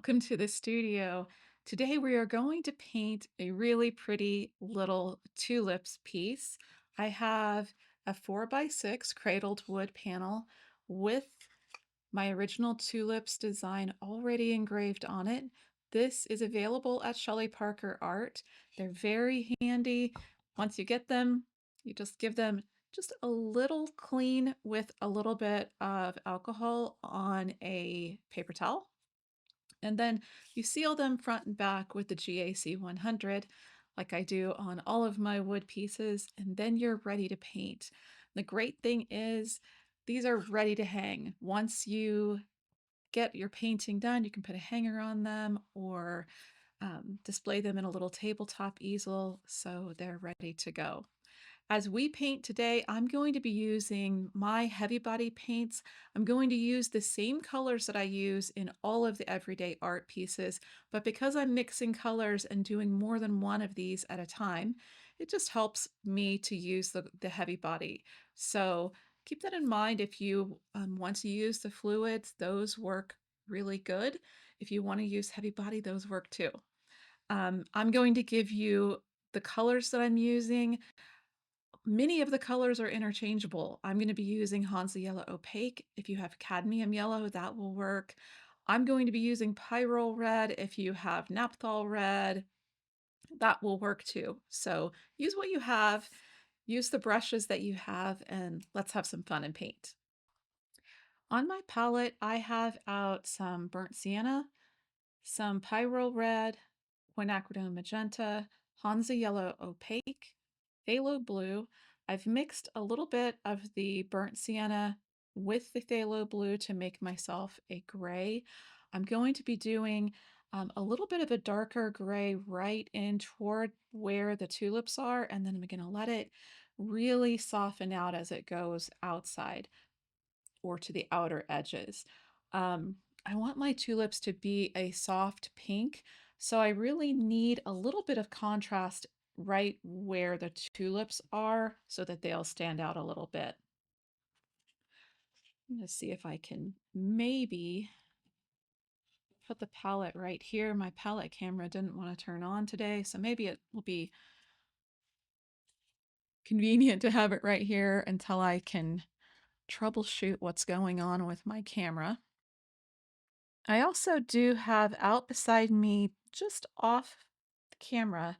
welcome to the studio. Today we are going to paint a really pretty little tulips piece. I have a 4x6 cradled wood panel with my original tulips design already engraved on it. This is available at Shelly Parker Art. They're very handy. Once you get them, you just give them just a little clean with a little bit of alcohol on a paper towel. And then you seal them front and back with the GAC 100, like I do on all of my wood pieces, and then you're ready to paint. The great thing is these are ready to hang. Once you get your painting done, you can put a hanger on them or display them in a little tabletop easel so they're ready to go. As we paint today, I'm going to be using my heavy body paints. I'm going to use the same colors that I use in all of the everyday art pieces, but because I'm mixing colors and doing more than one of these at a time, it just helps me to use the heavy body. So keep that in mind if you want to use the fluids, those work really good. If you want to use heavy body, those work too. I'm going to give you the colors that I'm using. Many of the colors are interchangeable. I'm going to be using Hansa Yellow Opaque. If you have cadmium yellow, that will work. I'm going to be using Pyrrole Red. If you have Naphthol Red, that will work too. So use what you have, use the brushes that you have, and let's have some fun and paint. On my palette, I have out some burnt sienna, some Pyrrole Red, quinacridone magenta, Hansa Yellow Opaque, phthalo blue. I've mixed a little bit of the burnt sienna with the phthalo blue to make myself a gray. I'm going to be doing a little bit of a darker gray right in toward where the tulips are, and then I'm going to let it really soften out as it goes outside or to the outer edges. Um, I want my tulips to be a soft pink, so I really need a little bit of contrast right where the tulips are so that they'll stand out a little bit. I'm going to see if I can maybe put the palette right here. My palette camera didn't want to turn on today, so maybe it will be convenient to have it right here until I can troubleshoot what's going on with my camera. I also do have out beside me, just off the camera,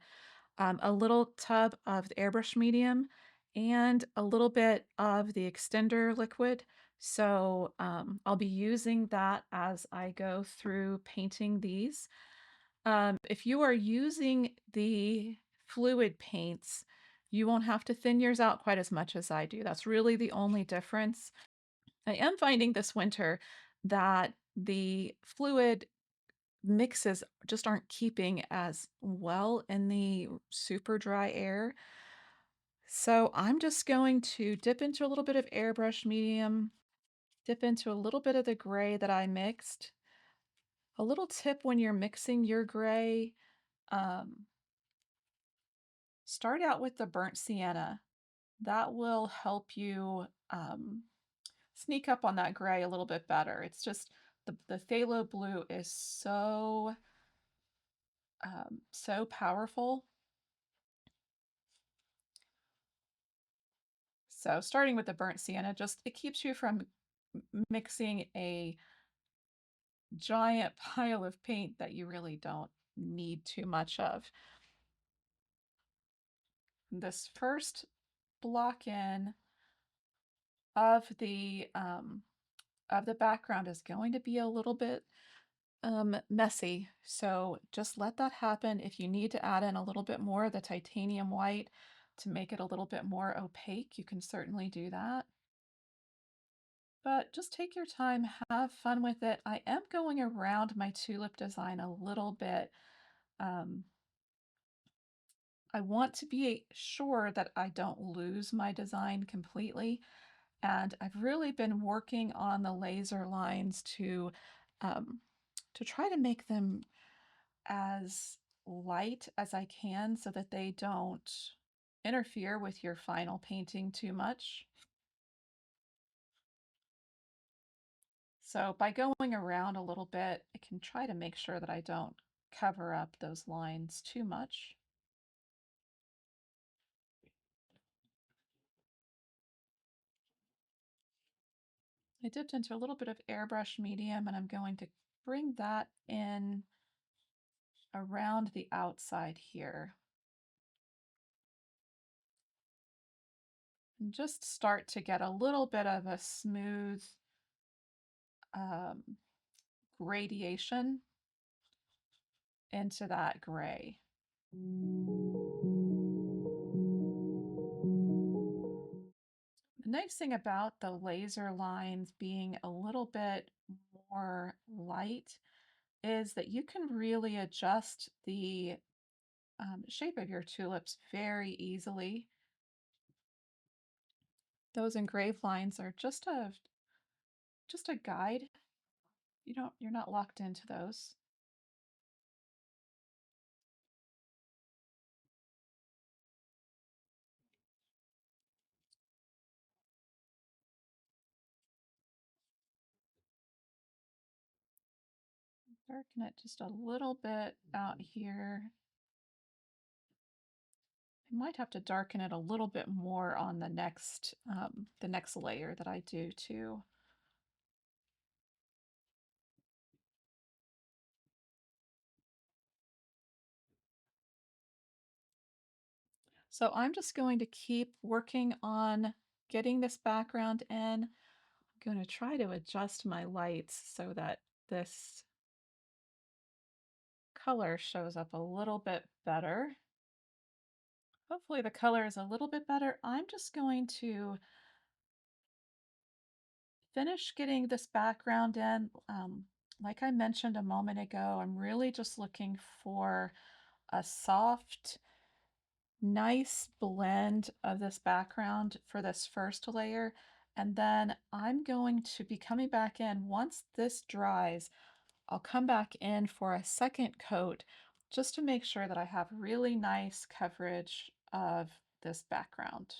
a little tub of the airbrush medium and a little bit of the extender liquid. So I'll be using that as I go through painting these. If you are using the fluid paints, you won't have to thin yours out quite as much as I do. That's really the only difference. I am finding this winter that the fluid mixes just aren't keeping as well in the super dry air. So I'm just going to dip into a little bit of airbrush medium, dip into a little bit of the gray that I mixed. A little tip when you're mixing your gray, um, start out with the burnt sienna. That will help you sneak up on that gray a little bit better. It's just the phthalo blue is so powerful. So starting with the burnt sienna, just it keeps you from mixing a giant pile of paint that you really don't need too much of. This first block in of the background is going to be a little bit messy, so just let that happen. If you need to add in a little bit more of the titanium white to make it a little bit more opaque, you can certainly do that. But just take your time, have fun with it. I am going around my tulip design a little bit. Um, I want to be sure that I don't lose my design completely. And I've really been working on the laser lines um, to try to make them as light as I can so that they don't interfere with your final painting too much. So by going around a little bit, I can try to make sure that I don't cover up those lines too much. I dipped into a little bit of airbrush medium and I'm going to bring that in around the outside here and just start to get a little bit of a smooth um, gradation into that gray. The nice thing about the laser lines being a little bit more light is that you can really adjust the shape of your tulips very easily. Those engraved lines are just a guide. You're not locked into those. Darken it just a little bit out here. I might have to darken it a little bit more on the next layer that I do too. So I'm just going to keep working on getting this background in. I'm going to try to adjust my lights so that this color shows up a little bit better. Hopefully the color is a little bit better. I'm just going to finish getting this background in. Like I mentioned a moment ago, I'm really just looking for a soft, nice blend of this background for this first layer. And then I'm going to be coming back in once this dries. I'll come back in for a second coat just to make sure that I have really nice coverage of this background.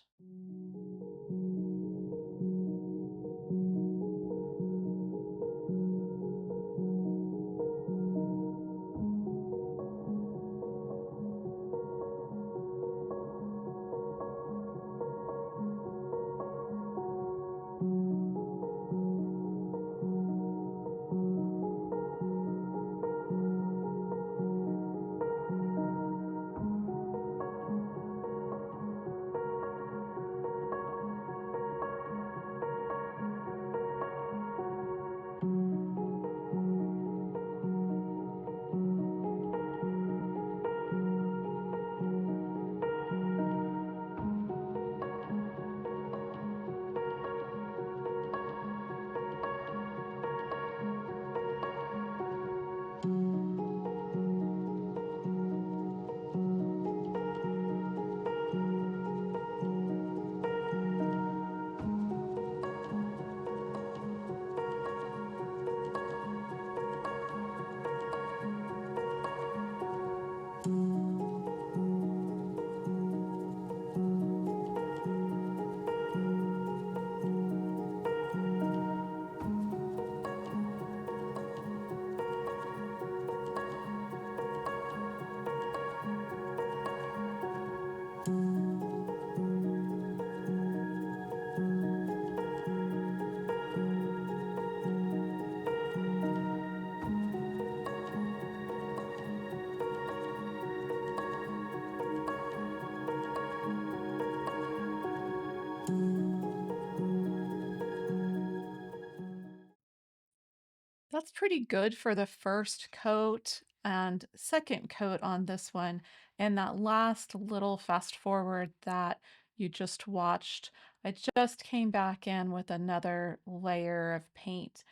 That's pretty good for the first coat and second coat on this one. And that last little fast forward that you just watched, I just came back in with another layer of paint.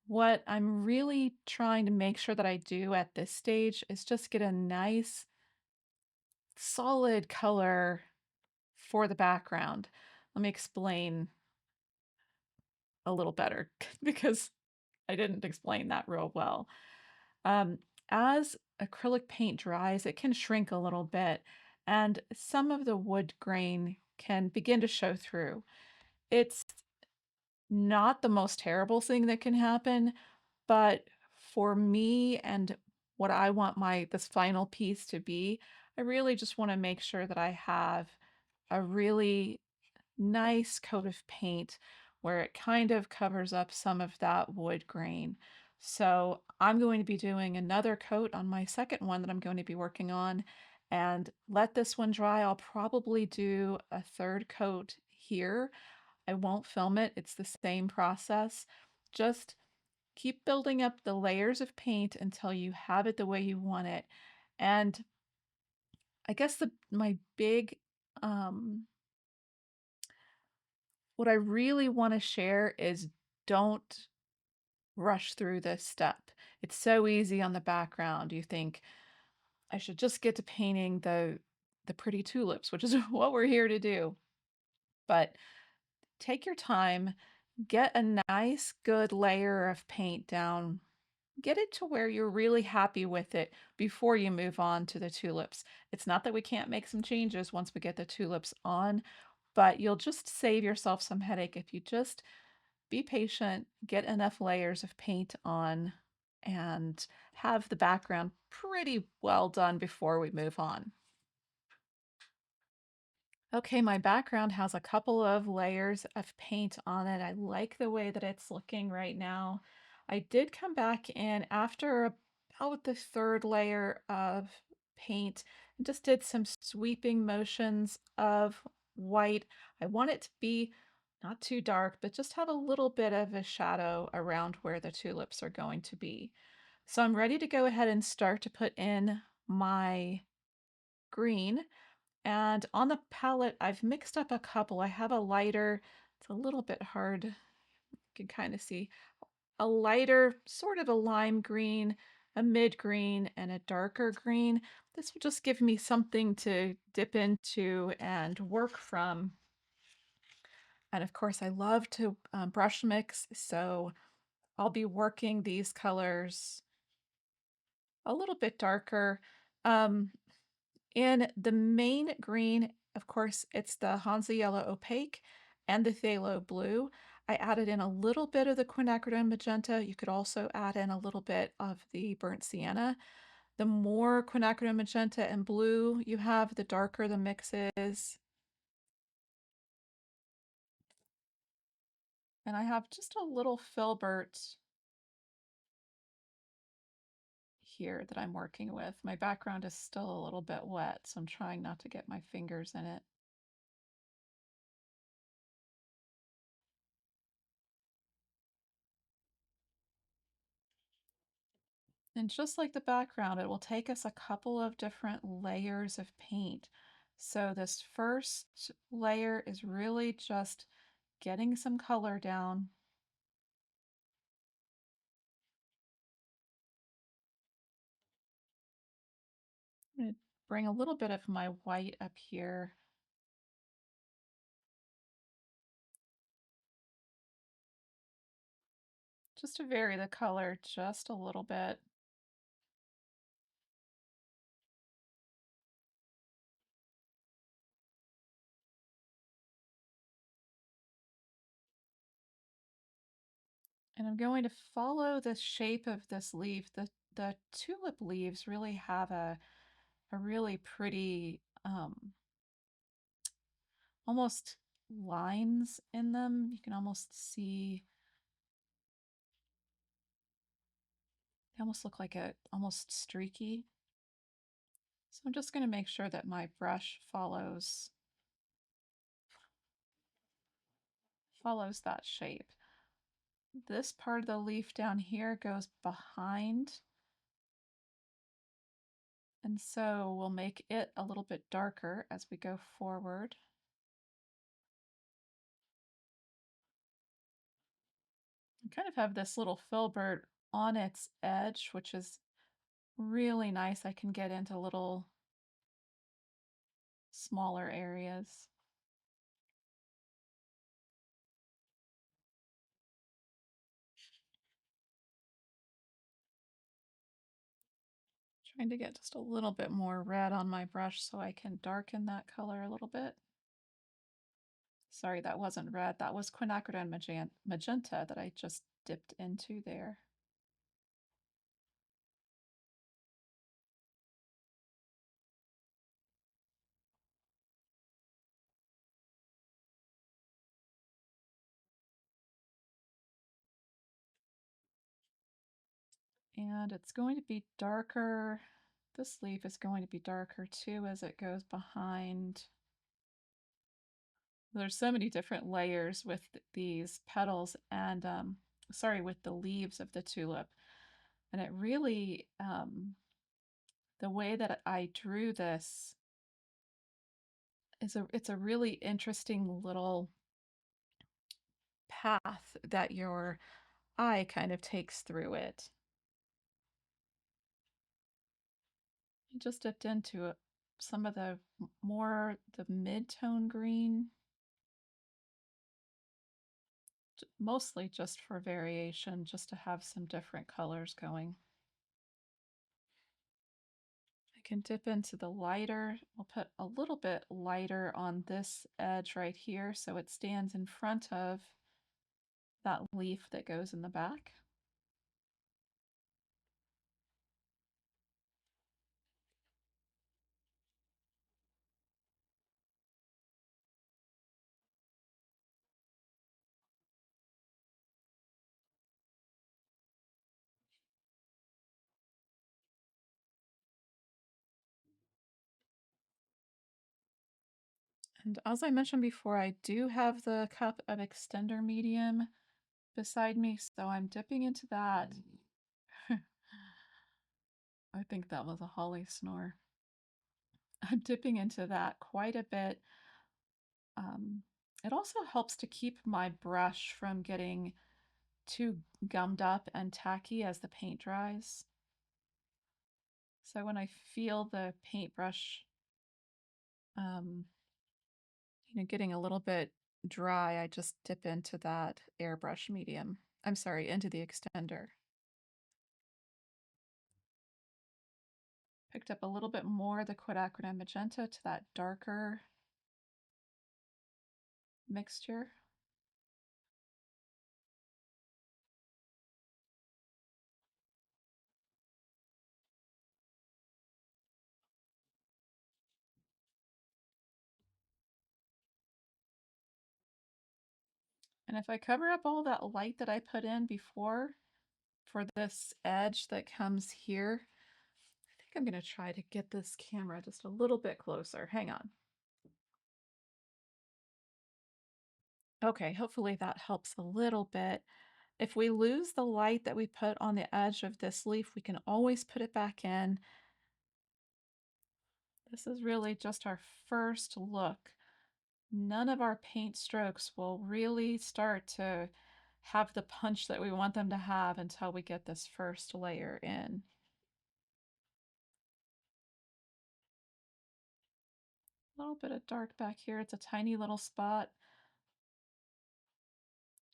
What I'm really trying to make sure that I do at this stage is just get a nice solid color for the background. Let me explain a little better because I didn't explain that real well. Um, as acrylic paint dries, it can shrink a little bit, and some of the wood grain can begin to show through. It's not the most terrible thing that can happen, but for me and what I want my this final piece to be, I really just want to make sure that I have a really nice coat of paint where it kind of covers up some of that wood grain. So I'm going to be doing another coat on my second one that I'm going to be working on and let this one dry. I'll probably do a third coat here. I won't film it. It's the same process. Just keep building up the layers of paint until you have it the way you want it. And I guess my big what I really want to share is don't rush through this step. It's so easy on the background. You think I should just get to painting the pretty tulips, which is what we're here to do. But take your time, get a nice good layer of paint down. Get it to where you're really happy with it before you move on to the tulips. It's not that we can't make some changes once we get the tulips on, but you'll just save yourself some headache if you just be patient, get enough layers of paint on, and have the background pretty well done before we move on. Okay, my background has a couple of layers of paint on it. I like the way that it's looking right now. I did come back in after about the third layer of paint and just did some sweeping motions of white. I want it to be not too dark, but just have a little bit of a shadow around where the tulips are going to be. So I'm ready to go ahead and start to put in my green. And on the palette, I've mixed up a couple. I have a lighter, it's a little bit hard, you can kind of see, a lighter, sort of a lime green, a mid green, and a darker green. This will just give me something to dip into and work from. And of course, I love to brush mix, so I'll be working these colors a little bit darker. Um, In the main green, of course, it's the Hansa Yellow Opaque and the Phthalo Blue. I added in a little bit of the quinacridone magenta. You could also add in a little bit of the burnt sienna. The more quinacridone magenta and blue you have, the darker the mix is. And I have just a little filbert here that I'm working with. My background is still a little bit wet, so I'm trying not to get my fingers in it. And just like the background, it will take us a couple of different layers of paint. So this first layer is really just getting some color down. I'm going to bring a little bit of my white up here. Just to vary the color just a little bit. And I'm going to follow the shape of this leaf. The tulip leaves really have a really pretty almost lines in them. You can almost see they almost look like a almost streaky. So I'm just going to make sure that my brush follows that shape. This part of the leaf down here goes behind, and so we'll make it a little bit darker as we go forward. I kind of have this little filbert on its edge, which is really nice. I can get into little smaller areas. Trying to get just a little bit more red on my brush so I can darken that color a little bit. Sorry, that wasn't red. That was quinacridone magenta that I just dipped into there. And it's going to be darker. This leaf is going to be darker too as it goes behind. There's so many different layers with these petals and, sorry, with the leaves of the tulip. And it really, the way that I drew this is it's a really interesting little path that your eye kind of takes through it. I just dipped into some of the the mid-tone green, mostly just for variation, just to have some different colors going. I can dip into the lighter. I'll put a little bit lighter on this edge right here so it stands in front of that leaf that goes in the back. And as I mentioned before, I do have the cup of extender medium beside me, so I'm dipping into that. I think that was a holly snore. I'm dipping into that quite a bit. Um, it also helps to keep my brush from getting too gummed up and tacky as the paint dries. So when I feel the paintbrush, um, getting a little bit dry, I just dip into that airbrush medium. I'm sorry, into the extender. Picked up a little bit more of the quinacridone magenta to that darker mixture. And if I cover up all that light that I put in before for this edge that comes here, I think I'm going to try to get this camera just a little bit closer. Hang on. Okay, hopefully that helps a little bit. If we lose the light that we put on the edge of this leaf, we can always put it back in. This is really just our first look. None of our paint strokes will really start to have the punch that we want them to have until we get this first layer in. A little bit of dark back here. It's a tiny little spot.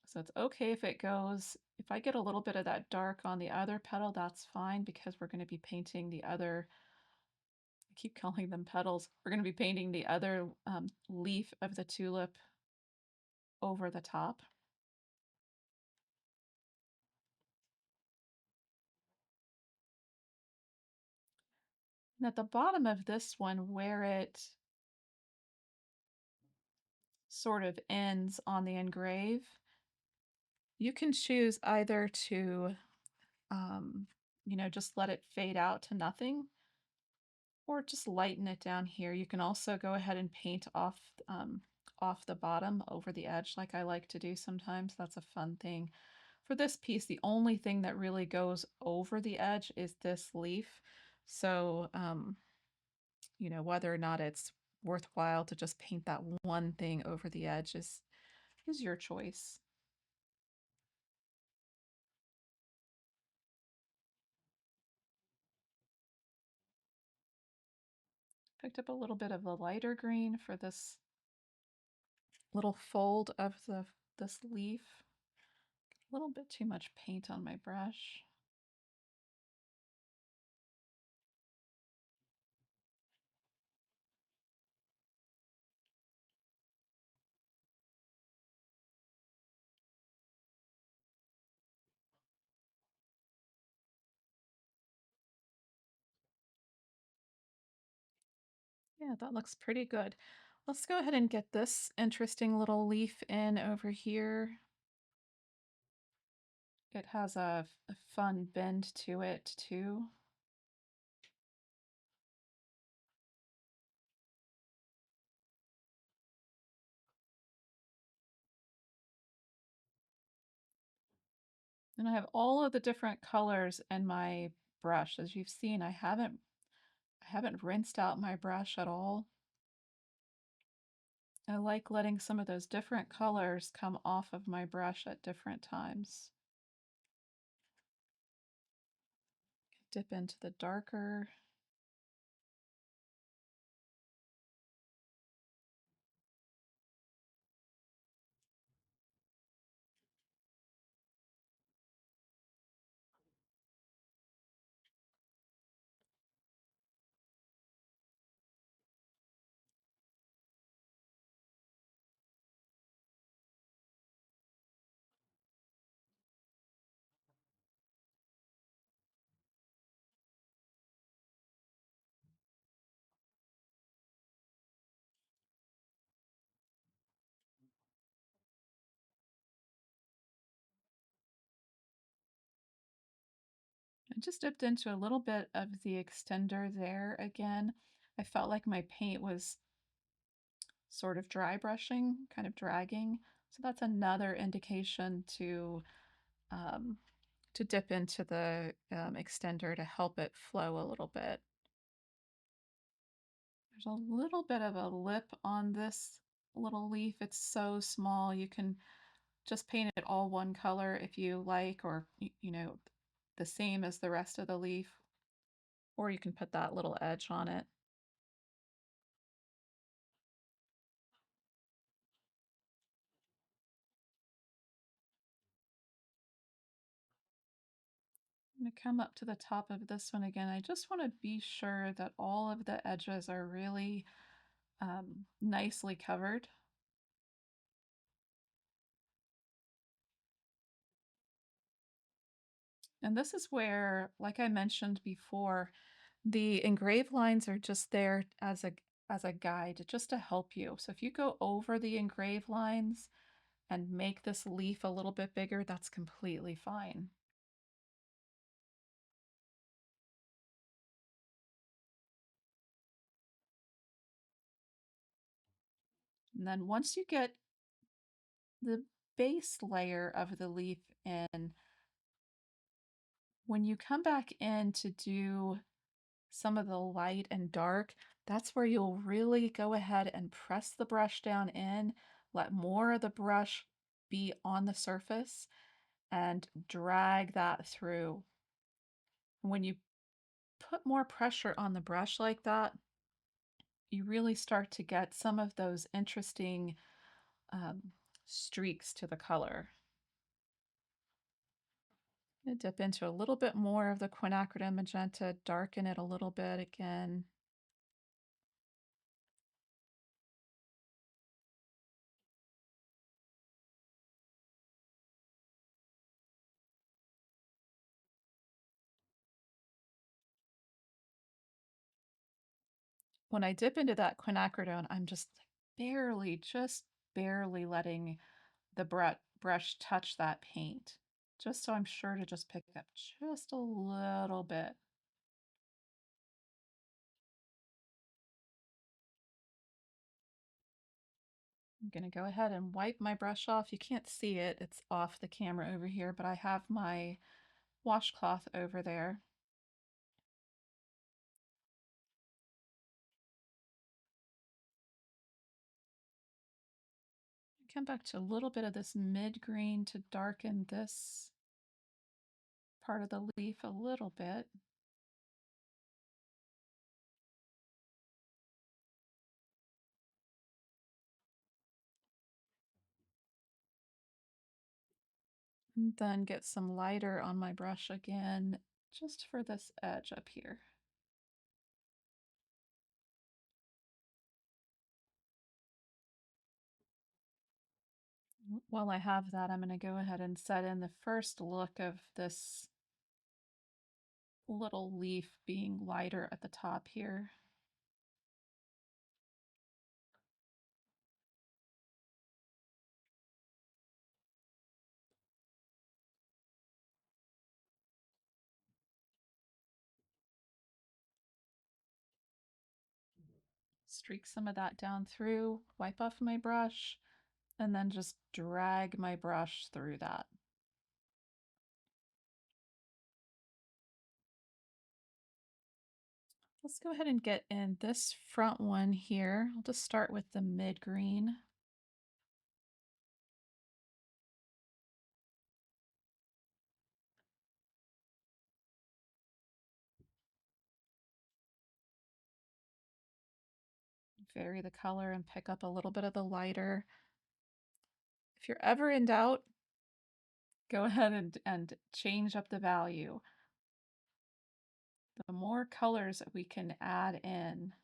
So it's okay if it goes, if I get a little bit of that dark on the other petal, that's fine because we're going to be painting the other, I keep calling them petals. We're going to be painting the other leaf of the tulip over the top. And at the bottom of this one, where it sort of ends on the engrave, you can choose either to, um, just let it fade out to nothing, or just lighten it down here. You can also go ahead and paint off the bottom over the edge like I like to do sometimes. That's a fun thing. For this piece, the only thing that really goes over the edge is this leaf. So, whether or not it's worthwhile to just paint that one thing over the edge is your choice. Picked up a little bit of the lighter green for this little fold of this leaf. A little bit too much paint on my brush. Yeah, that looks pretty good. Let's go ahead and get this interesting little leaf in over here. It has a fun bend to it too. And I have all of the different colors in my brush. As you've seen, I haven't rinsed out my brush at all. I like letting some of those different colors come off of my brush at different times. Dip into the darker. I just dipped into a little bit of the extender there again. I felt like my paint was sort of dry brushing, kind of dragging. So that's another indication um, to dip into the extender to help it flow a little bit. There's a little bit of a lip on this little leaf. It's so small. You can just paint it all one color if you like, or, the same as the rest of the leaf, or you can put that little edge on it. I'm going to come up to the top of this one again. I just want to be sure that all of the edges are really nicely covered. And this is where, like I mentioned before, the engraved lines are just there as a guide, just to help you. So if you go over the engraved lines and make this leaf a little bit bigger, that's completely fine. And then once you get the base layer of the leaf in, when you come back in to do some of the light and dark, that's where you'll really go ahead and press the brush down in, let more of the brush be on the surface, and drag that through. When you put more pressure on the brush like that, you really start to get some of those interesting um, streaks to the color. I'm gonna dip into a little bit more of the quinacridone magenta, darken it a little bit again. When I dip into that quinacridone, I'm just barely letting the brush touch that paint, just so I'm sure to just pick up just a little bit. I'm gonna go ahead and wipe my brush off. You can't see it, it's off the camera over here, but I have my washcloth over there. Come back to a little bit of this mid-green to darken this part of the leaf a little bit. And then get some lighter on my brush again, just for this edge up here. While I have that, I'm going to go ahead and set in the first look of this little leaf being lighter at the top here. Streak some of that down through, wipe off my brush, and then just drag my brush through that. Let's go ahead and get in this front one here. I'll just start with the mid green. Vary the color and pick up a little bit of the lighter. If you're ever in doubt, go ahead and change up the value. The more colors that we can add in,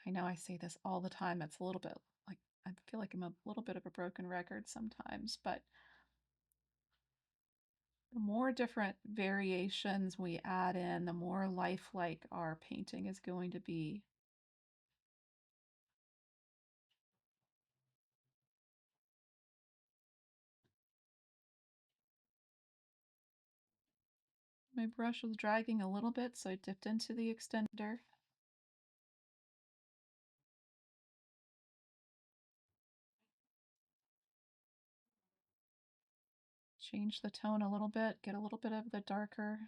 I know I say this all the time, it's a little bit like, I feel like I'm a little bit of a broken record sometimes, but the more different variations we add in, the more lifelike our painting is going to be. My brush was dragging a little bit, so I dipped into the extender. Change the tone a little bit, get a little bit of the darker.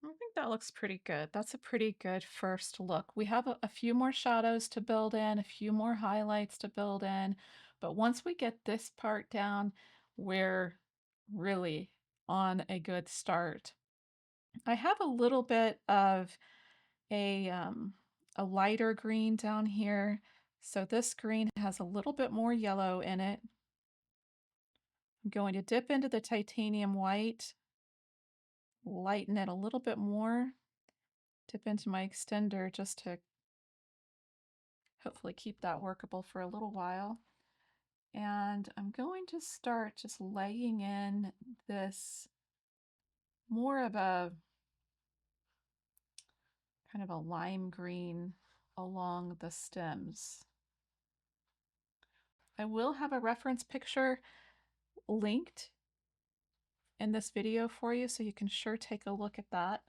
I think that looks pretty good. That's a pretty good first look. We have a few more shadows to build in, a few more highlights to build in, but once we get this part down, we're really on a good start. I have a little bit of a lighter green down here. So this green has a little bit more yellow in it. I'm going to dip into the titanium white, lighten it a little bit more, dip into my extender just to hopefully keep that workable for a little while. And I'm going to start just laying in this more of a kind of a lime green along the stems. I will have a reference picture linked in this video for you, so you can sure take a look at that.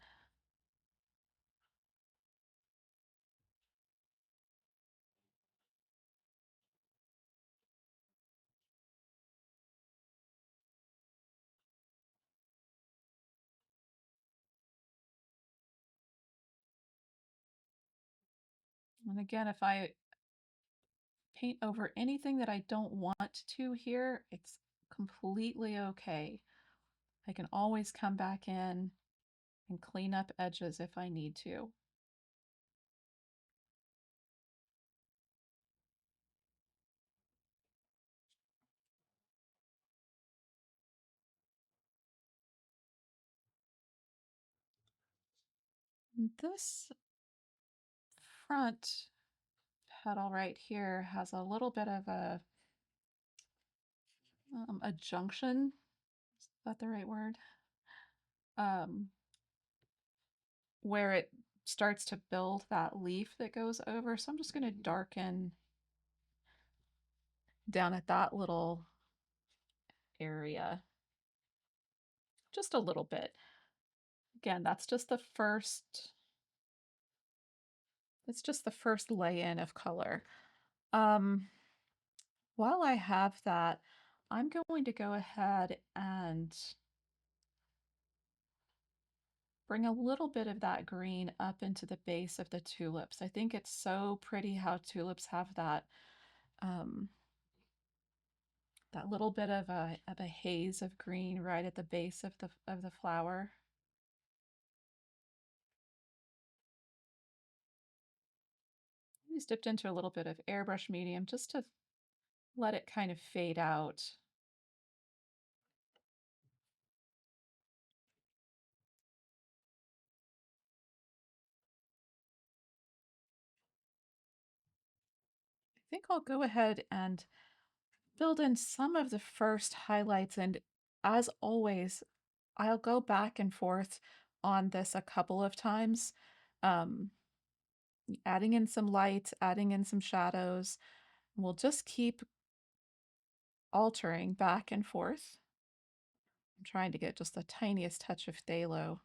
And again, if I paint over anything that I don't want to here, it's completely okay. I can always come back in and clean up edges if I need to. This front petal right here has a little bit of a junction. Is that the right word? Um, where it starts to build that leaf that goes over. So I'm just going to darken down at that little area just a little bit. Again, that's just the first, it's just the first lay-in of color. While I have that, I'm going to go ahead and bring a little bit of that green up into the base of the tulips. I think it's so pretty how tulips have um, that little bit of a haze of green right at the base of the flower. I just dipped into a little bit of airbrush medium just to let it kind of fade out. I think I'll go ahead and filled in some of the first highlights, and as always, I'll go back and forth on this a couple of times, um, adding in some lights, adding in some shadows. We'll just keep altering back and forth. I'm trying to get just the tiniest touch of phthalo.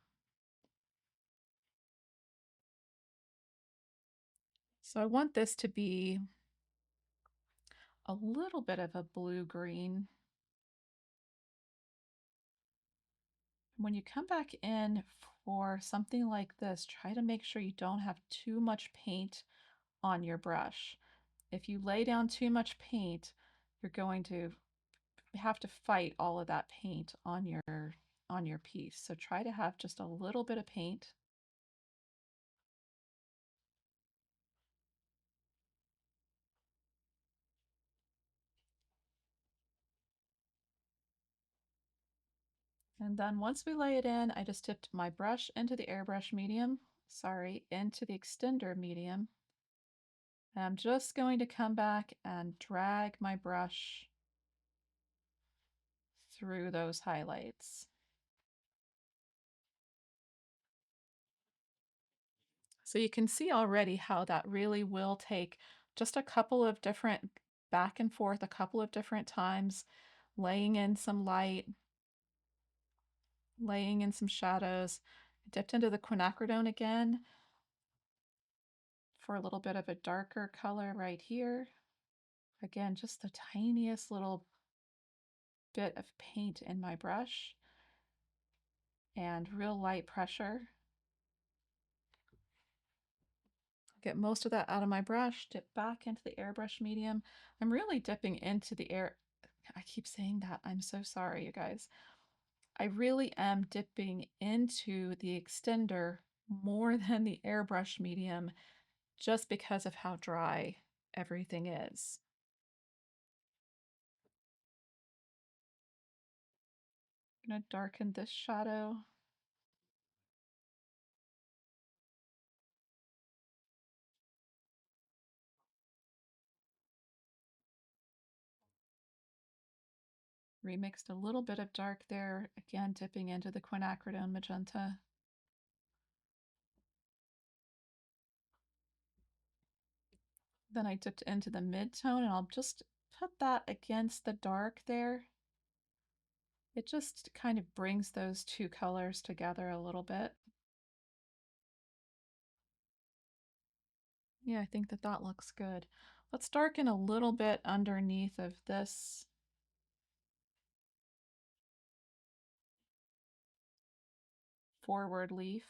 So I want this to be a little bit of a blue-green. When you come back in for something like this, try to make sure you don't have too much paint on your brush. If you lay down too much paint, you're going to have to fight all of that paint on your piece. So try to have just a little bit of paint. And then once we lay it in, I just dipped my brush into the airbrush medium, into the extender medium. And I'm just going to come back and drag my brush through those highlights. So you can see already how that really will take just a couple of different back and forth, a couple of different times, laying in some light, laying in some shadows. Dipped into the quinacridone again for a little bit of a darker color right here. Again, just the tiniest little bit of paint in my brush and real light pressure. Get most of that out of my brush, dip back into the airbrush medium. I'm really dipping into the air. I keep saying that. I'm so sorry, you guys. I really am dipping into the extender more than the airbrush medium just because of how dry everything is. I'm going to darken this shadow. Remixed a little bit of dark there, again dipping into the quinacridone magenta. Then I dipped into the mid-tone, and I'll just put that against the dark there. It just kind of brings those two colors together a little bit. Yeah, I think that that looks good. Let's darken a little bit underneath of this forward leaf.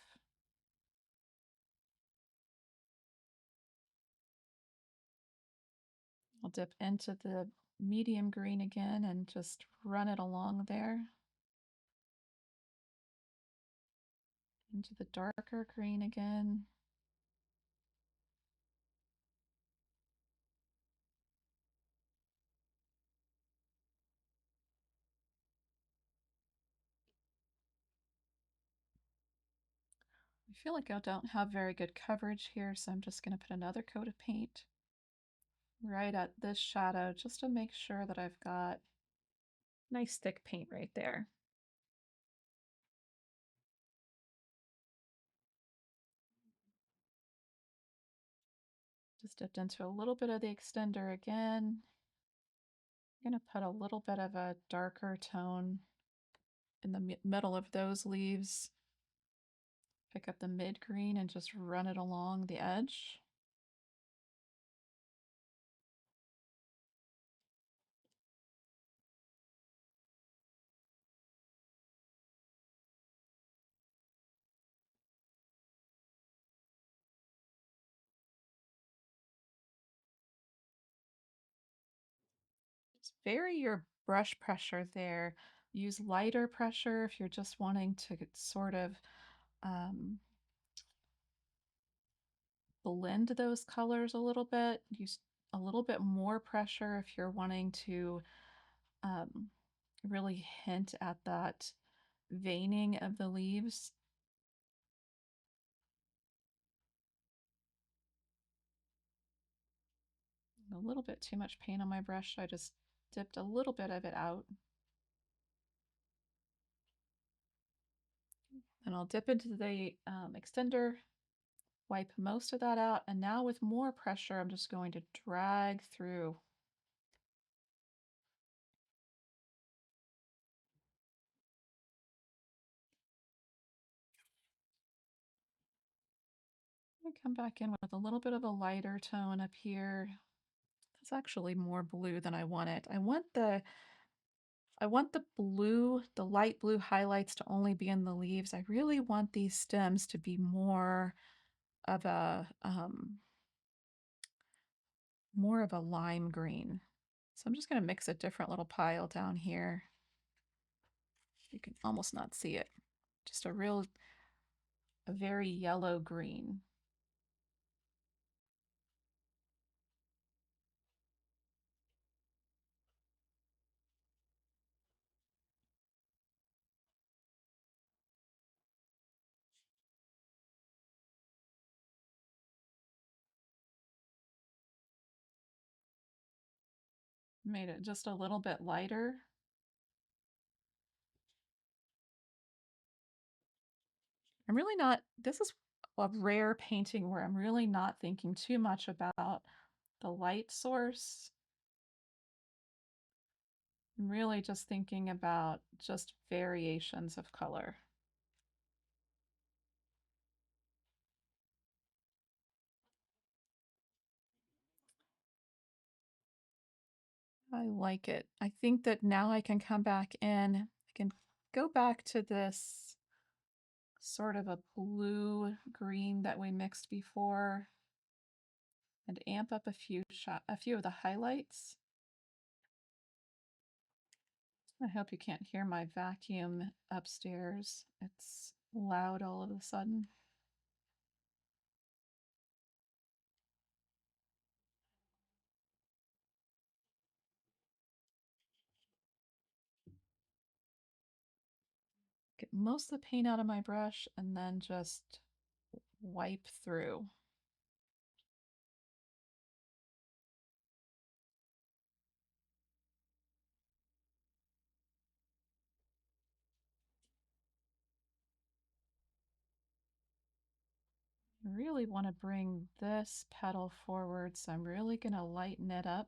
I'll dip into the medium green again and just run it along there. Into the darker green again. I feel like I don't have very good coverage here, so I'm just going to put another coat of paint right at this shadow just to make sure that I've got nice thick paint right there. Just dipped into a little bit of the extender again. I'm going to put a little bit of a darker tone in the middle of those leaves. Pick up the mid green and just run it along the edge. Just vary your brush pressure there. Use lighter pressure if you're just wanting to sort of um, blend those colors a little bit. Use a little bit more pressure if you're wanting to um, really hint at that veining of the leaves. A little bit too much paint on my brush. I just dipped a little bit of it out. And I'll dip into the extender, wipe most of that out, and now with more pressure, I'm just going to drag through. I come back in with a little bit of a lighter tone up here. It's actually more blue than I want it. I want the blue, the light blue highlights to only be in the leaves. I really want these stems to be of a more of a lime green. So I'm just going to mix a different little pile down here. You can almost not see it. Just a very yellow green. Made it just a little bit lighter. I'm really not, this is a rare painting where I'm really not thinking too much about the light source. I'm really just thinking about just variations of color. I like it. I think that now I can come back in, I can go back to this sort of a blue green that we mixed before and amp up a few of the highlights. I hope you can't hear my vacuum upstairs. It's loud all of a sudden. Get most of the paint out of my brush and then just wipe through. I really want to bring this petal forward, so I'm really going to lighten it up.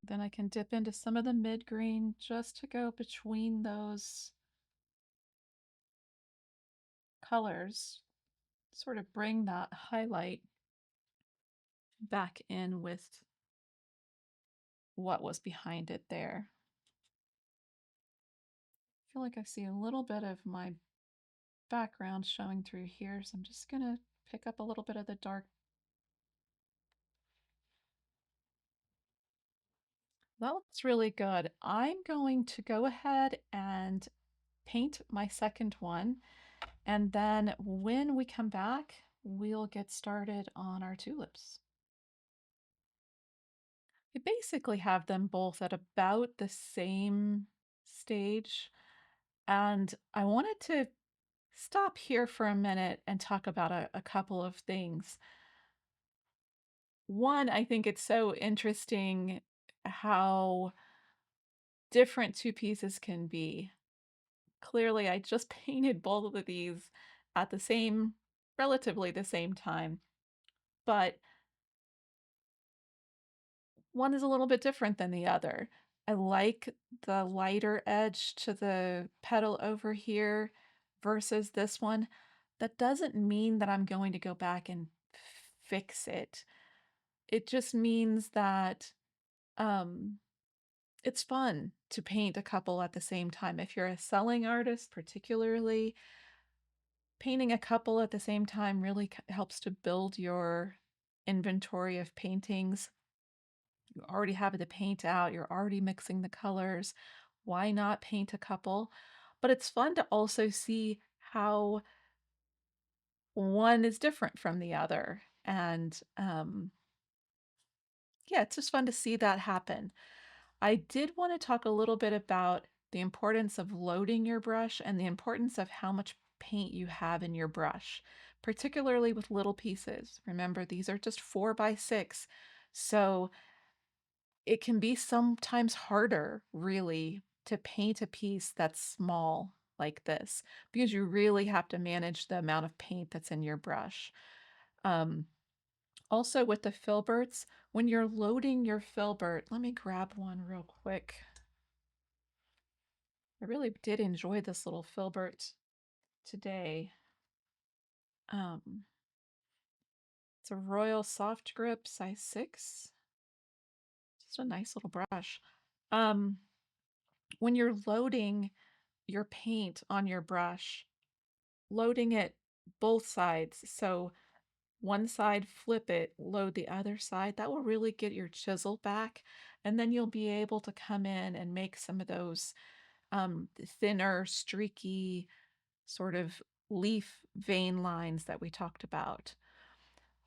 Then I can dip into some of the mid-green just to go between those colors, sort of bring that highlight back in with what was behind it there. I feel like I see a little bit of my background showing through here, so I'm just going to pick up a little bit of the dark. That looks really good. I'm going to go ahead and paint my second one, and then when we come back, we'll get started on our tulips. I basically have them both at about the same stage, and I wanted to stop here for a minute and talk about a couple of things. One, I think it's so interesting how different two pieces can be. Clearly, I just painted both of these at relatively the same time, but one is a little bit different than the other. I like the lighter edge to the petal over here versus this one. That doesn't mean that I'm going to go back and fix it. It just means that um, it's fun to paint a couple at the same time. If you're a selling artist, particularly, painting a couple at the same time really helps to build your inventory of paintings. You already have the paint out, you're already mixing the colors. Why not paint a couple? But it's fun to also see how one is different from the other. And yeah, it's just fun to see that happen. I did want to talk a little bit about the importance of loading your brush and the importance of how much paint you have in your brush, particularly with little pieces. Remember, these are just 4 by 6, so it can be sometimes harder, really, to paint a piece that's small like this because you really have to manage the amount of paint that's in your brush. Um, Also, with the filberts, when you're loading your filbert, let me grab one real quick. I really did enjoy this little filbert today. Um, it's a Royal Soft Grip size 6. Just a nice little brush. Um, when you're loading your paint on your brush, loading it both sides. So one side, flip it, load the other side. That will really get your chisel back. And then you'll be able to come in and make some of those thinner, streaky, sort of leaf vein lines that we talked about.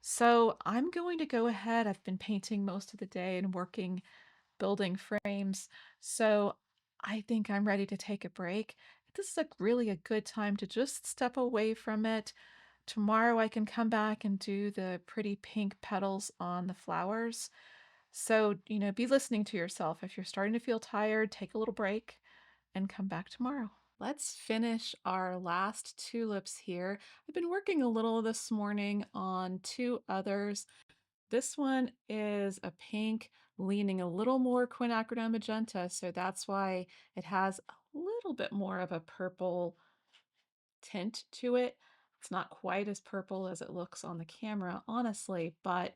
So I'm going to go ahead. I've been painting most of the day and working, building frames. So I think I'm ready to take a break. This is really a good time to just step away from it. Tomorrow I can come back and do the pretty pink petals on the flowers. So, be listening to yourself. If you're starting to feel tired, take a little break and come back tomorrow. Let's finish our last tulips here. I've been working a little this morning on two others. This one is a pink leaning a little more quinacridone magenta, so that's why it has a little bit more of a purple tint to it. It's not quite as purple as it looks on the camera, honestly, but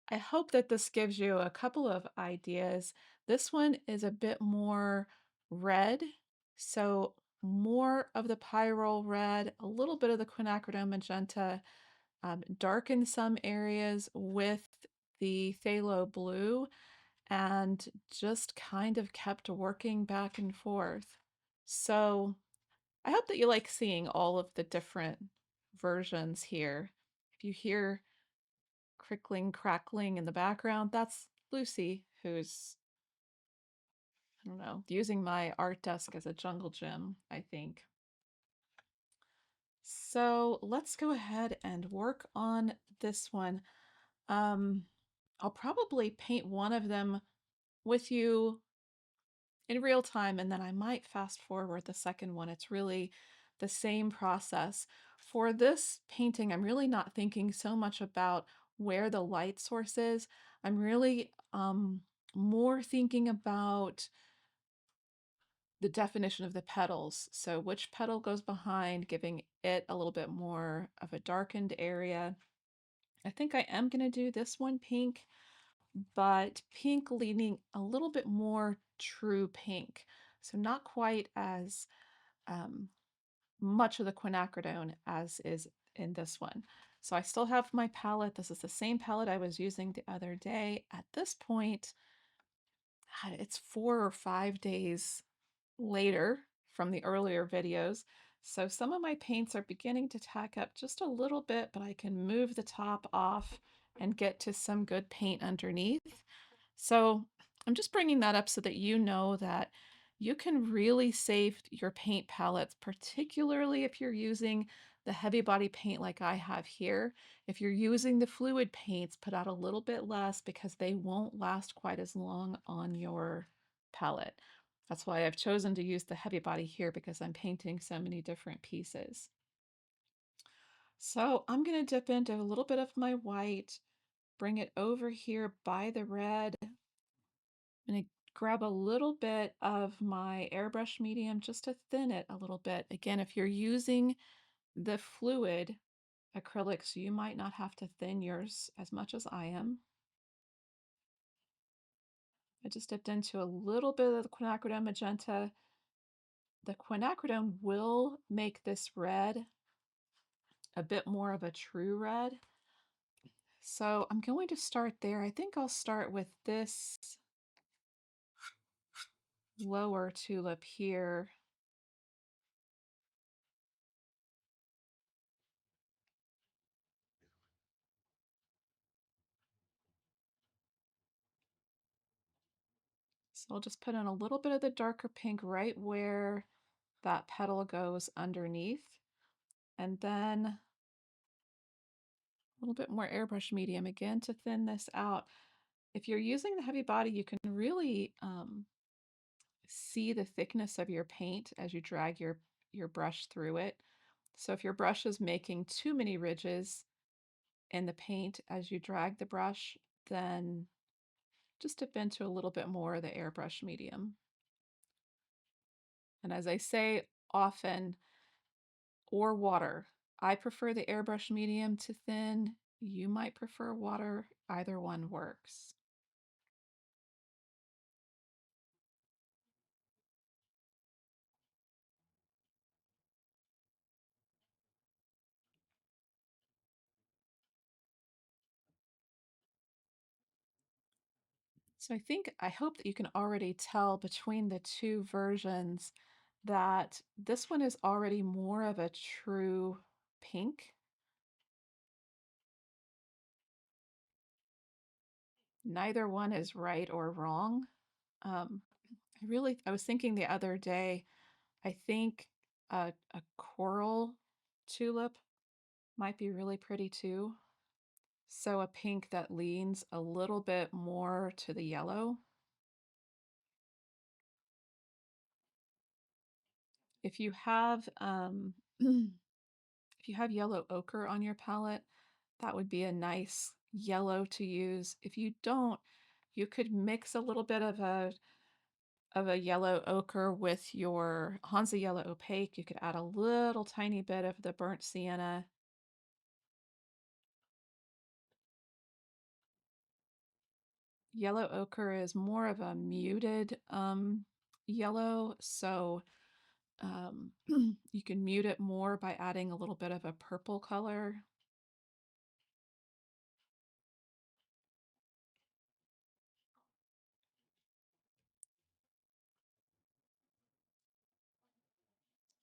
I hope that this gives you a couple of ideas. This one is a bit more red, so more of the pyrrole red, a little bit of the quinacridone magenta, dark in some areas with the phthalo blue, and just kind of kept working back and forth. So I hope that you like seeing all of the different versions here. If you hear crickling, crackling in the background, that's Lucy, who's, I don't know, using my art desk as a jungle gym, I think. So let's go ahead and work on this one. Um, I'll probably paint one of them with you in real time, and then I might fast forward the second one. It's really the same process. For this painting, I'm really not thinking so much about where the light source is. I'm really more thinking about the definition of the petals. So which petal goes behind, giving it a little bit more of a darkened area. I think I am going to do this one pink, but pink leaning a little bit more true pink. So not quite as um, much of the quinacridone as is in this one. So I still have my palette. This is the same palette I was using the other day. At this point, it's 4 or 5 days later from the earlier videos. So some of my paints are beginning to tack up just a little bit, but I can move the top off and get to some good paint underneath. So I'm just bringing that up so that you know that you can really save your paint palettes, particularly if you're using the heavy body paint like I have here. If you're using the fluid paints, put out a little bit less because they won't last quite as long on your palette. That's why I've chosen to use the heavy body here because I'm painting so many different pieces. So I'm going to dip into a little bit of my white, bring it over here by the red. I'm going to grab a little bit of my airbrush medium just to thin it a little bit. Again, if you're using the fluid acrylics, you might not have to thin yours as much as I am. I just dipped into a little bit of the quinacridone magenta. The quinacridone will make this red a bit more of a true red. So I'm going to start there. I think I'll start with this lower tulip here. So I'll just put in a little bit of the darker pink right where that petal goes underneath. And then a little bit more airbrush medium again to thin this out. If you're using the heavy body, you can really see the thickness of your paint as you drag your brush through it. So if your brush is making too many ridges in the paint as you drag the brush, then just dip into a little bit more of the airbrush medium. And as I say often, or water. I prefer the airbrush medium to thin. You might prefer water. Either one works. So I hope that you can already tell between the two versions that this one is already more of a true pink. Neither one is right or wrong. Um, I was thinking the other day, I think a coral tulip might be really pretty too. So a pink that leans a little bit more to the yellow. If you have if you have yellow ochre on your palette, that would be a nice yellow to use. If you don't, you could mix a little bit of a yellow ochre with your Hansa yellow opaque. You could add a little tiny bit of the burnt sienna. Yellow ochre is more of a muted yellow, so you can mute it more by adding a little bit of a purple color.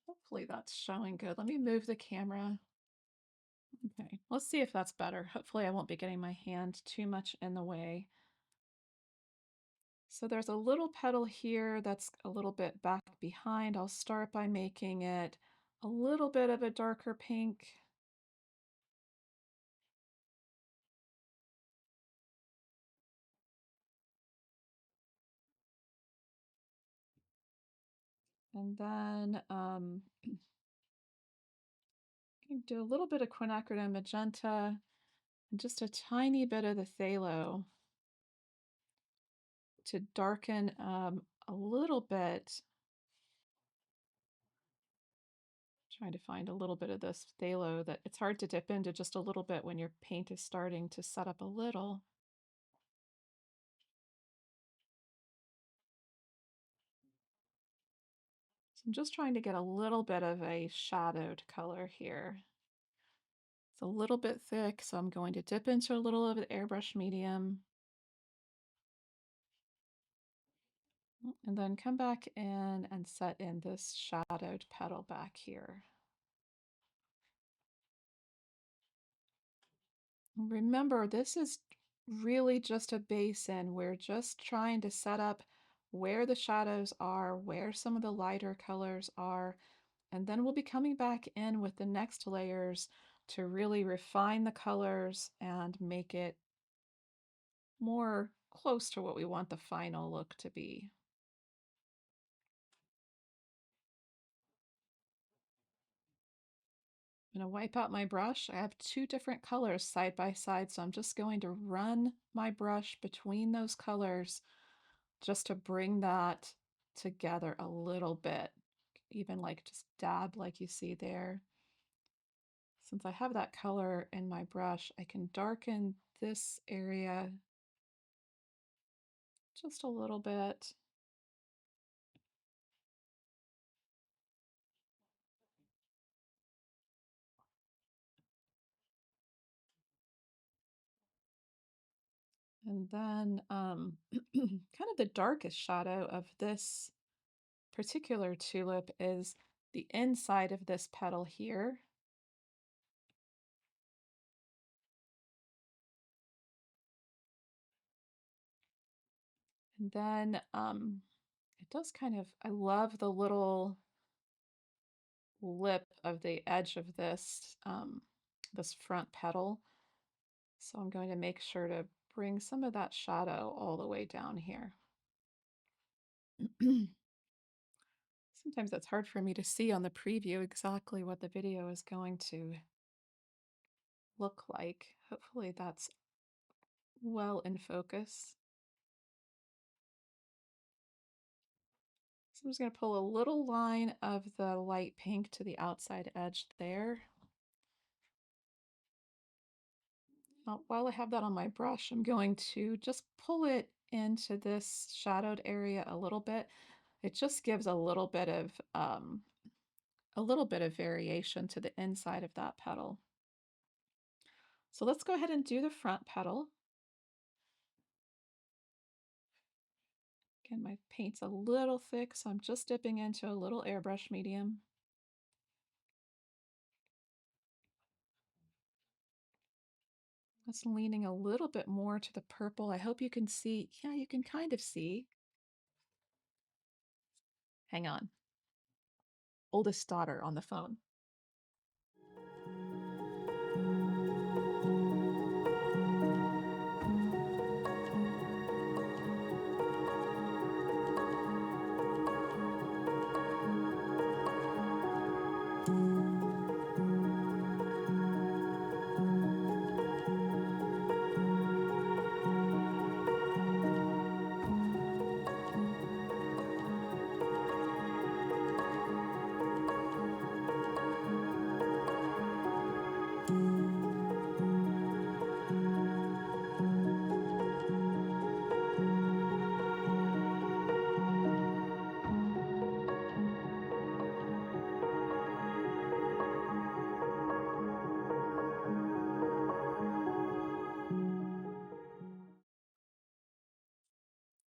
Hopefully that's showing good. Let me move the camera. Okay, let's see if that's better. Hopefully I won't be getting my hand too much in the way. So there's a little petal here that's a little bit back behind. I'll start by making it a little bit of a darker pink. And then do a little bit of quinacridone magenta and just a tiny bit of the phthalo to darken a little bit. Trying to find a little bit of this phthalo that it's hard to dip into just a little bit when your paint is starting to set up a little. So I'm just trying to get a little bit of a shadowed color here. It's a little bit thick, so I'm going to dip into a little of the airbrush medium. And then come back in and set in this shadowed petal back here. Remember, this is really just a basin. We're just trying to set up where the shadows are, where some of the lighter colors are, and then we'll be coming back in with the next layers to really refine the colors and make it more close to what we want the final look to be. I'm going to wipe out my brush. I have two different colors side by side, so I'm just going to run my brush between those colors just to bring that together a little bit. Even like just dab like you see there. Since I have that color in my brush, I can darken this area just a little bit. And then kind of the darkest shadow of this particular tulip is the inside of this petal here. And then it does kind of, I love the little lip of the edge of this front petal. So I'm going to make sure to bring some of that shadow all the way down here. Sometimes it's hard for me to see on the preview exactly what the video is going to look like. Hopefully that's well in focus. So I'm just going to pull a little line of the light pink to the outside edge there. Now, while I have that on my brush, I'm going to just pull it into this shadowed area a little bit. It just gives a little bit of variation to the inside of that petal. So let's go ahead and do the front petal. Again, my paint's a little thick, so I'm just dipping into a little airbrush medium. Just leaning a little bit more to the purple. I hope you can see. Yeah, you can kind of see. Hang on. Oldest daughter on the phone.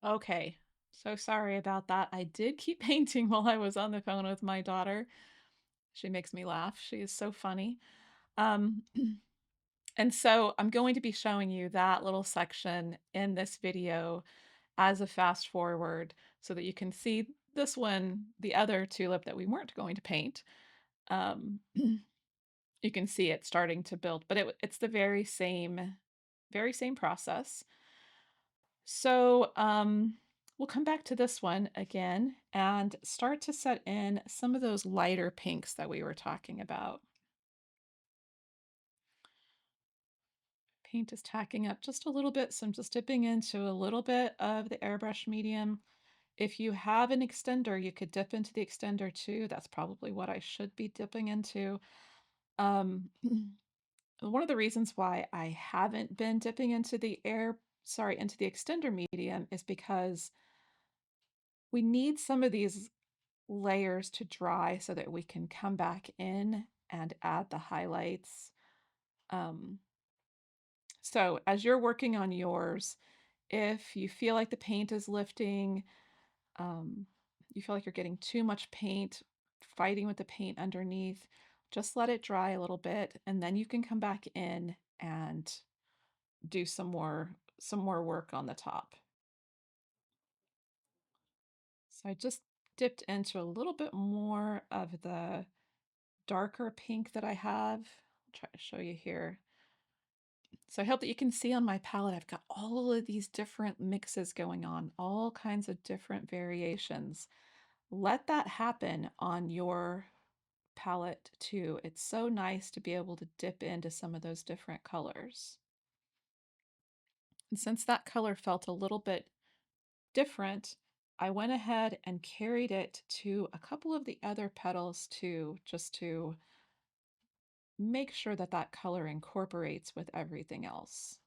Okay, so sorry about that. I did keep painting while I was on the phone with my daughter. She makes me laugh. She is so funny. Um, and so I'm going to be showing you that little section in this video as a fast forward so that you can see this one, the other tulip that we weren't going to paint. Um, you can see it starting to build, but it's the very same process. So we'll come back to this one again and start to set in some of those lighter pinks that we were talking about. Paint is tacking up just a little bit, so I'm just dipping into a little bit of the airbrush medium. If you have an extender, you could dip into the extender too. That's probably what I should be dipping into. One of the reasons why I haven't been dipping into into the extender medium is because we need some of these layers to dry so that we can come back in and add the highlights. Um, so as you're working on yours, if you feel like the paint is lifting, um, you feel like you're getting too much paint, fighting with the paint underneath, just let it dry a little bit, and then you can come back in and do some more work on the top. So I just dipped into a little bit more of the darker pink that I have. I'll try to show you here. So I hope that you can see on my palette, I've got all of these different mixes going on, all kinds of different variations. Let that happen on your palette too. It's so nice to be able to dip into some of those different colors. And since that color felt a little bit different, I went ahead and carried it to a couple of the other petals too, just to make sure that that color incorporates with everything else.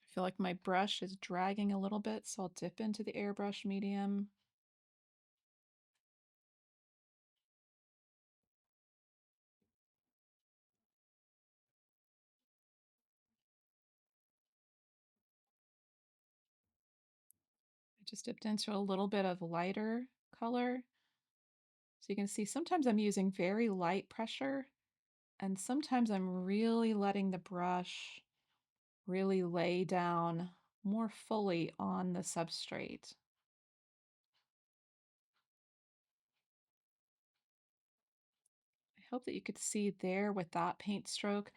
I feel like my brush is dragging a little bit, so I'll dip into the airbrush medium. I just dipped into a little bit of lighter color. So you can see sometimes I'm using very light pressure, and sometimes I'm really letting the brush really lay down more fully on the substrate. I hope that you could see there with that paint stroke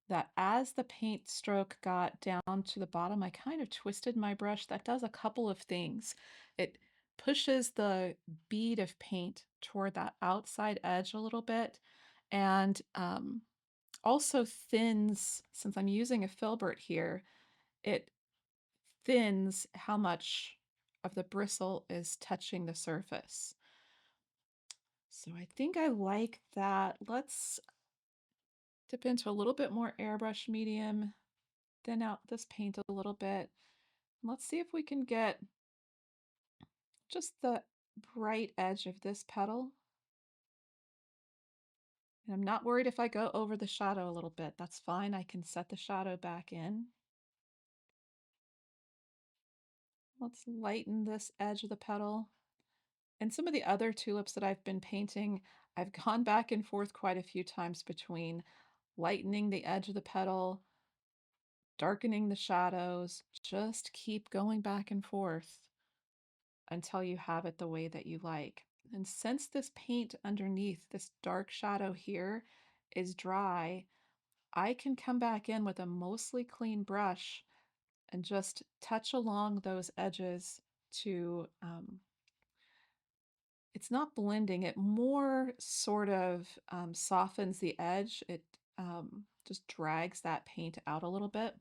that as the paint stroke got down to the bottom, I kind of twisted my brush. That does a couple of things. It pushes the bead of paint toward that outside edge a little bit, and also thins, since I'm using a filbert here, it thins how much of the bristle is touching the surface. So I think I like that. Let's dip into a little bit more airbrush medium, thin out this paint a little bit. Let's see if we can get just the bright edge of this petal. And I'm not worried if I go over the shadow a little bit. That's fine. I can set the shadow back in. Let's lighten this edge of the petal. And some of the other tulips that I've been painting, I've gone back and forth quite a few times between lightening the edge of the petal, darkening the shadows. Just keep going back and forth until you have it the way that you like. And since this paint underneath, this dark shadow here, is dry, I can come back in with a mostly clean brush and just touch along those edges to, it's not blending, it more sort of softens the edge. It just drags that paint out a little bit.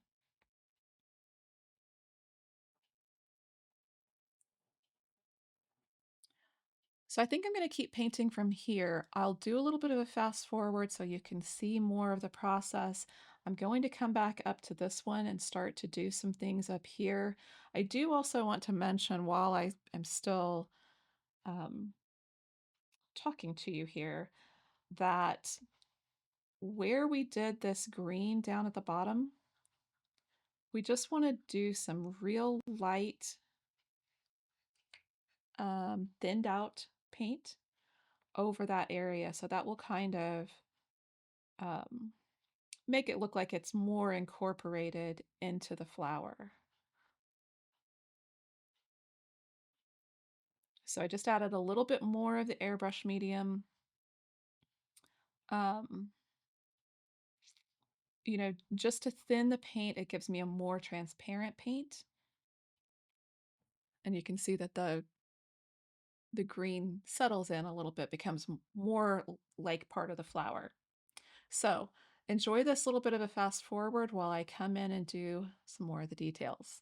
So I think I'm going to keep painting from here. I'll do a little bit of a fast forward so you can see more of the process. I'm going to come back up to this one and start to do some things up here. I do also want to mention while I am still um, talking to you here that where we did this green down at the bottom, we just want to do some real light thinned out paint over that area. So that will kind of um, make it look like it's more incorporated into the flower. So I just added a little bit more of the airbrush medium. Um, just to thin the paint, it gives me a more transparent paint. And you can see that the green settles in a little bit, becomes more like part of the flower. So enjoy this little bit of a fast forward while I come in and do some more of the details.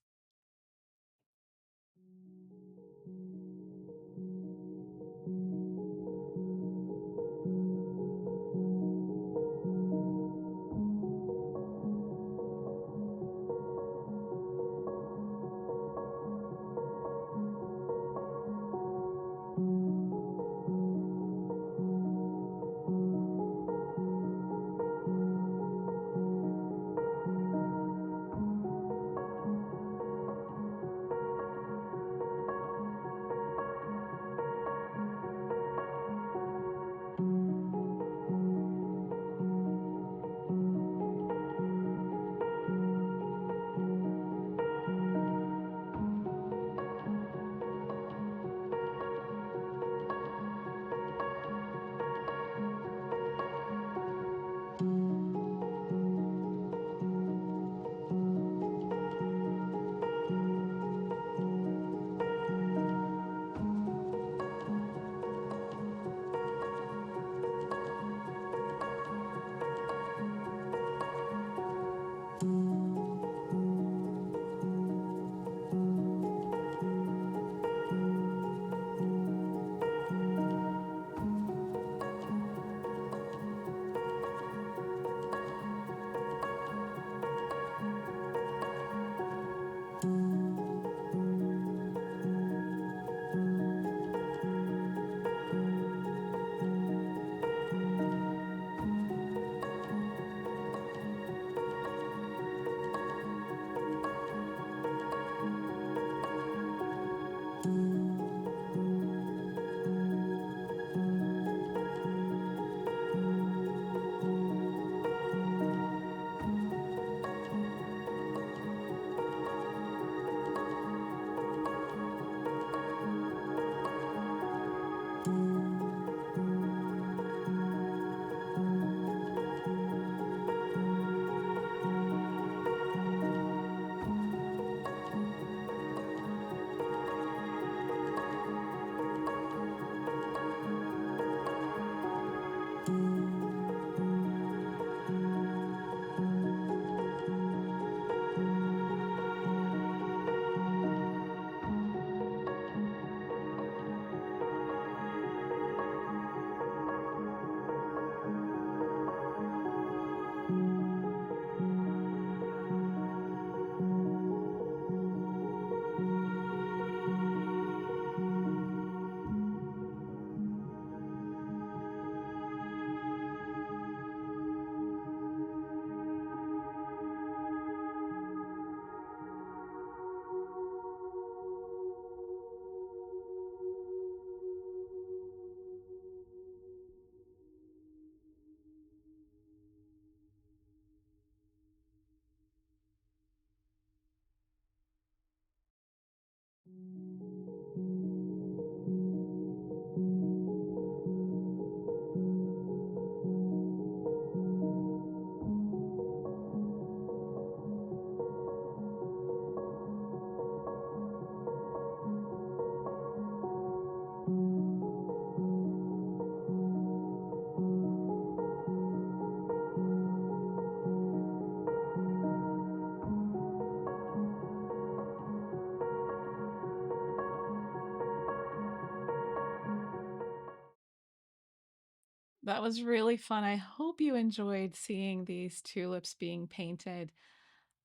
That was really fun. I hope you enjoyed seeing these tulips being painted.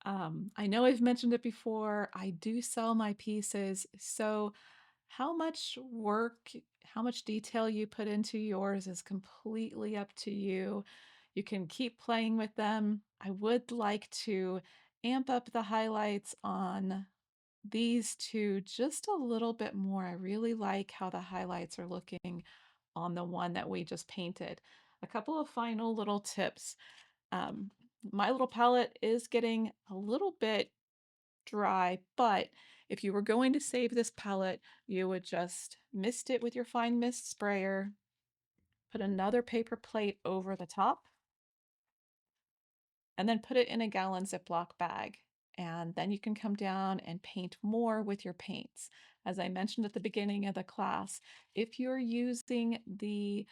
I know I've mentioned it before. I do sell my pieces, so how much work, how much detail you put into yours is completely up to you. You can keep playing with them. I would like to amp up the highlights on these two just a little bit more. I really like how the highlights are looking on the one that we just painted. A couple of final little tips. Um, my little palette is getting a little bit dry, but if you were going to save this palette, you would just mist it with your fine mist sprayer, put another paper plate over the top, and then put it in a gallon Ziploc bag. And then you can come down and paint more with your paints. As I mentioned at the beginning of the class, if you're using the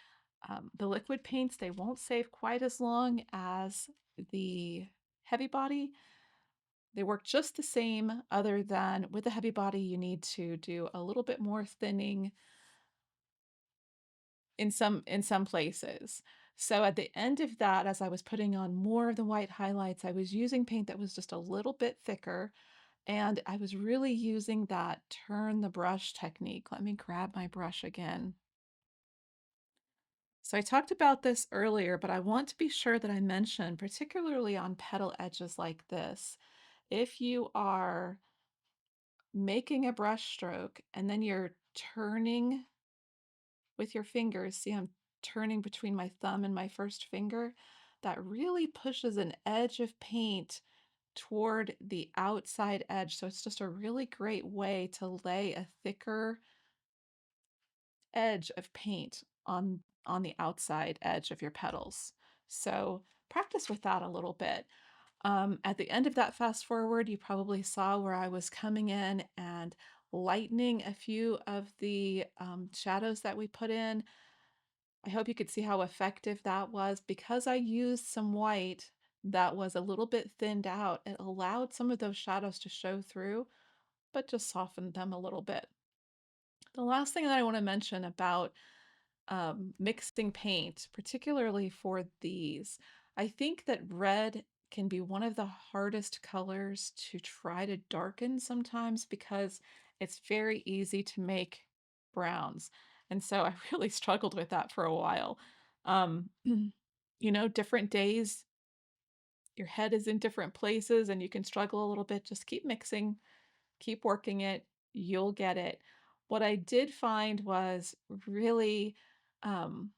liquid paints, they won't save quite as long as the heavy body. They work just the same, other than with the heavy body, you need to do a little bit more thinning in some places. So at the end of that, as I was putting on more of the white highlights, I was using paint that was just a little bit thicker, and I was really using that turn the brush technique. Let me grab my brush again. So I talked about this earlier, but I want to be sure that I mention, particularly on petal edges like this, if you are making a brush stroke and then you're turning with your fingers, see I'm turning between my thumb and my first finger, that really pushes an edge of paint toward the outside edge. So it's just a really great way to lay a thicker edge of paint on the outside edge of your petals. So practice with that a little bit. At the end of that fast forward, you probably saw where I was coming in and lightening a few of the shadows that we put in. I hope you could see how effective that was. Because I used some white that was a little bit thinned out, it allowed some of those shadows to show through, but just softened them a little bit. The last thing that I want to mention about mixing paint, particularly for these. I think that red can be one of the hardest colors to try to darken sometimes because it's very easy to make browns. And so I really struggled with that for a while. Um, different days, your head is in different places and you can struggle a little bit. Just keep mixing, keep working it, you'll get it. What I did find was really um,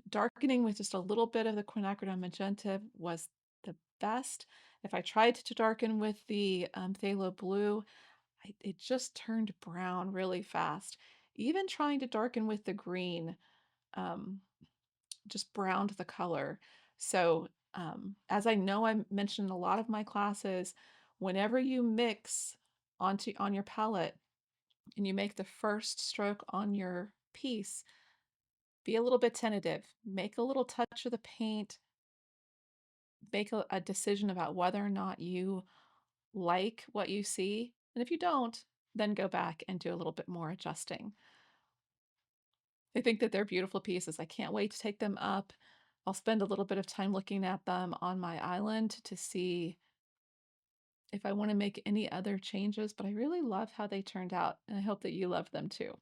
darkening with just a little bit of the quinacridone magenta was the best. If I tried to darken with the phthalo blue, it just turned brown really fast. Even trying to darken with the green um, just browned the color. So as I know I mentioned in a lot of my classes, whenever you mix on your palette and you make the first stroke on your piece, be a little bit tentative. Make a little touch of the paint, make a decision about whether or not you like what you see. And if you don't, then go back and do a little bit more adjusting. I think that they're beautiful pieces. I can't wait to take them up. I'll spend a little bit of time looking at them on my island to see if I want to make any other changes, but I really love how they turned out, and I hope that you love them too.